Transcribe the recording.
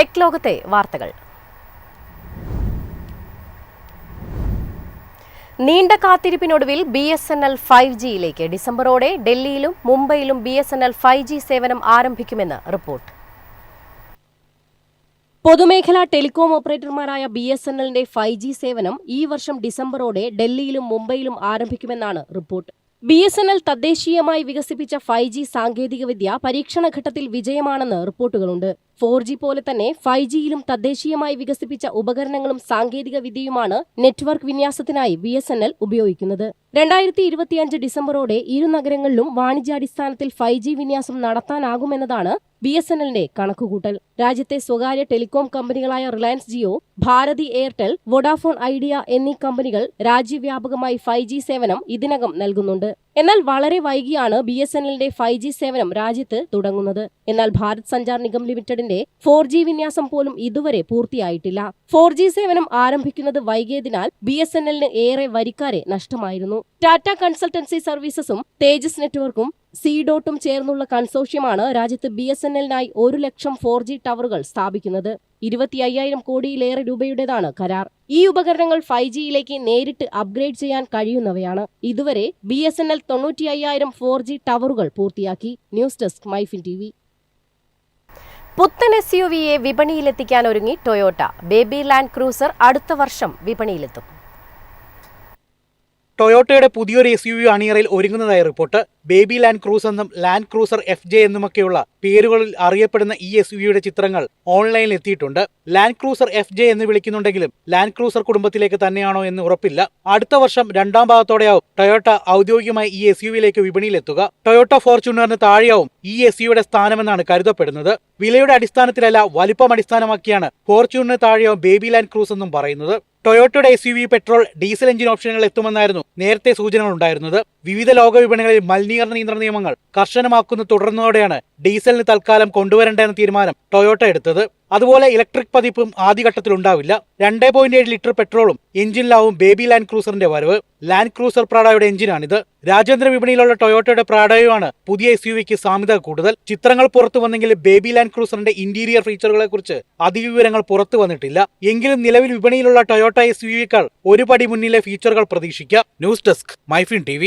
Tech ലോകത്തെ വാർത്തകൾ. നീണ്ട കാത്തിരിപ്പിനൊടുവിൽ BSNL 5Gയിലേക്ക് ഡിസംബറോടെ ഡൽഹിയിലും മുംബൈയിലും BSNL 5G സേവനം ആരംഭിക്കുമെന്ന് റിപ്പോർട്ട്. പൊതുമേഖലാ ടെലികോം ഓപ്പറേറ്റർമാരായ BSNLന്റെ 5G സേവനം ഈ വർഷം ഡിസംബറോടെ ഡൽഹിയിലും മുംബൈയിലും ആരംഭിക്കുമെന്നാണ് റിപ്പോർട്ട്. BSNL തദ്ദേശീയമായി വികസിപ്പിച്ച 5G സാങ്കേതികവിദ്യ പരീക്ഷണഘട്ടത്തിൽ വിജയമാണെന്ന് റിപ്പോർട്ടുകളുണ്ട്. 4G പോലെ തന്നെ 5Gയിലും തദ്ദേശീയമായി വികസിപ്പിച്ച ഉപകരണങ്ങളും സാങ്കേതിക വിദ്യയുമാണ് നെറ്റ്വർക്ക് വിന്യാസത്തിനായി BSNL ഉപയോഗിക്കുന്നത്. 2025 ഡിസംബറോടെ ഇരു നഗരങ്ങളിലും വാണിജ്യാടിസ്ഥാനത്തിൽ 5G വിന്യാസം നടത്താനാകുമെന്നതാണ് BSNLന്റെ കണക്കുകൂട്ടൽ. രാജ്യത്തെ സ്വകാര്യ ടെലികോം കമ്പനികളായ റിലയൻസ് ജിയോ, ഭാരതി എയർടെൽ, വോഡാഫോൺ ഐഡിയ എന്നീ കമ്പനികൾ രാജ്യവ്യാപകമായി 5G സേവനം ഇതിനകം നൽകുന്നുണ്ട്. എന്നാൽ വളരെ വൈകിയാണ് BSNLന്റെ 5G സേവനം രാജ്യത്ത് തുടങ്ങുന്നത്. എന്നാൽ ഭാരത് സഞ്ചാർ നിഗം ലിമിറ്റഡിന്റെ 4G വിന്യാസം പോലും ഇതുവരെ പൂർത്തിയായിട്ടില്ല. 4G സേവനം ആരംഭിക്കുന്നത് വൈകിയതിനാൽ BSNLന് ഏറെ വരിക്കാരെ നഷ്ടമായിരുന്നു. ടാറ്റ കൺസൾട്ടൻസി സർവീസസും തേജസ് നെറ്റ്വർക്കും സി.ഡോട്ടും ചേർന്നുള്ള കൺസോർഷ്യമാണ് രാജ്യത്ത് BSNLനായി 1 ലക്ഷം 4G ടവറുകൾ സ്ഥാപിക്കുന്നത്. 25,000 കോടിയിലേറെ രൂപയുടേതാണ് കരാർ. ഈ ഉപകരണങ്ങൾ 5Gയിലേക്ക് നേരിട്ട് അപ്ഗ്രേഡ് ചെയ്യാൻ കഴിയുന്നവയാണ്. ഇതുവരെ BSNL 95,000 4G ടവറുകൾ പൂർത്തിയാക്കി. News desk MyFin TV. പുത്തൻ SUVയെ വിപണിയിലെത്തിക്കാൻ ഒരുങ്ങി ടൊയോട്ട. ബേബി ലാൻഡ് ക്രൂസർ അടുത്ത വർഷം വിപണിയിലെത്തും. ടൊയോട്ടയുടെ പുതിയൊരു SUV അണിയറയിൽ ഒരുങ്ങുന്നതായി റിപ്പോർട്ട്. ബേബി ലാൻഡ് ക്രൂസ് എന്നും ലാൻഡ് ക്രൂസർ FJ എന്നുമൊക്കെയുള്ള പേരുകളിൽ അറിയപ്പെടുന്ന ഈ SUVയുടെ ചിത്രങ്ങൾ ഓൺലൈനിൽ എത്തിയിട്ടുണ്ട്. ലാൻഡ് ക്രൂസർ FJ എന്ന് വിളിക്കുന്നുണ്ടെങ്കിലും ലാൻഡ് ക്രൂസർ കുടുംബത്തിലേക്ക് തന്നെയാണോ എന്ന് ഉറപ്പില്ല. അടുത്ത വർഷം രണ്ടാം ഭാഗത്തോടെയാവും ടൊയോട്ട ഔദ്യോഗികമായി ഈ SUVയിലേക്ക് വിപണിയിലെത്തുക. ടൊയോട്ട ഫോർച്യൂണറിന് താഴെയാവും ഈ SUVയുടെ സ്ഥാനമെന്നാണ് കരുതപ്പെടുന്നത്. വിലയുടെ അടിസ്ഥാനത്തിലല്ല, വലിപ്പം അടിസ്ഥാനമാക്കിയാണ് ഫോർച്യൂണറിന് താഴെയാവും ബേബി ലാൻഡ് ക്രൂസ് എന്നും പറയുന്നത്. ടൊയോട്ടയുടെ SUV പെട്രോൾ, ഡീസൽ എഞ്ചിൻ ഓപ്ഷനുകൾ എത്തുമെന്നായിരുന്നു നേരത്തെ സൂചനകൾ ഉണ്ടായിരുന്നത്. വിവിധ ലോക വിപണികളിൽ മലിനീകരണ നിയന്ത്രണ നിയമങ്ങൾ കർശനമാക്കുന്ന തുടർന്നതോടെയാണ് ഡീസലിന് തൽക്കാലം കൊണ്ടുവരേണ്ടെന്ന തീരുമാനം ടൊയോട്ട എടുത്തത്. അതുപോലെ ഇലക്ട്രിക് പതിപ്പും ആദ്യഘട്ടത്തിൽ ഉണ്ടാവില്ല. 2.7 ലിറ്റർ പെട്രോളും എഞ്ചിനിലാവും ബേബി ലാൻഡ് ക്രൂസറിന്റെ വരവ്. ലാൻഡ് ക്രൂസർ പ്രാഡയുടെ എഞ്ചിനാണിത്. രാജ്യാന്തര വിപണിയിലുള്ള ടൊയോട്ടയുടെ പ്രാഡയുമാണ് പുതിയ SUVക്ക് സാമ്യത കൂടുതൽ. ചിത്രങ്ങൾ പുറത്തു വന്നെങ്കിലും ബേബി ലാൻഡ് ക്രൂസറിന്റെ ഇന്റീരിയർ ഫീച്ചറുകളെ കുറിച്ച് അധികവിവരങ്ങൾ പുറത്തു വന്നിട്ടില്ല. എങ്കിലും നിലവിൽ വിപണിയിലുള്ള ടൊയോട്ട SUVയേക്കാൾ ഒരു പടി മുന്നിലെ ഫീച്ചറുകൾ പ്രതീക്ഷിക്കാം. News desk MyFin TV.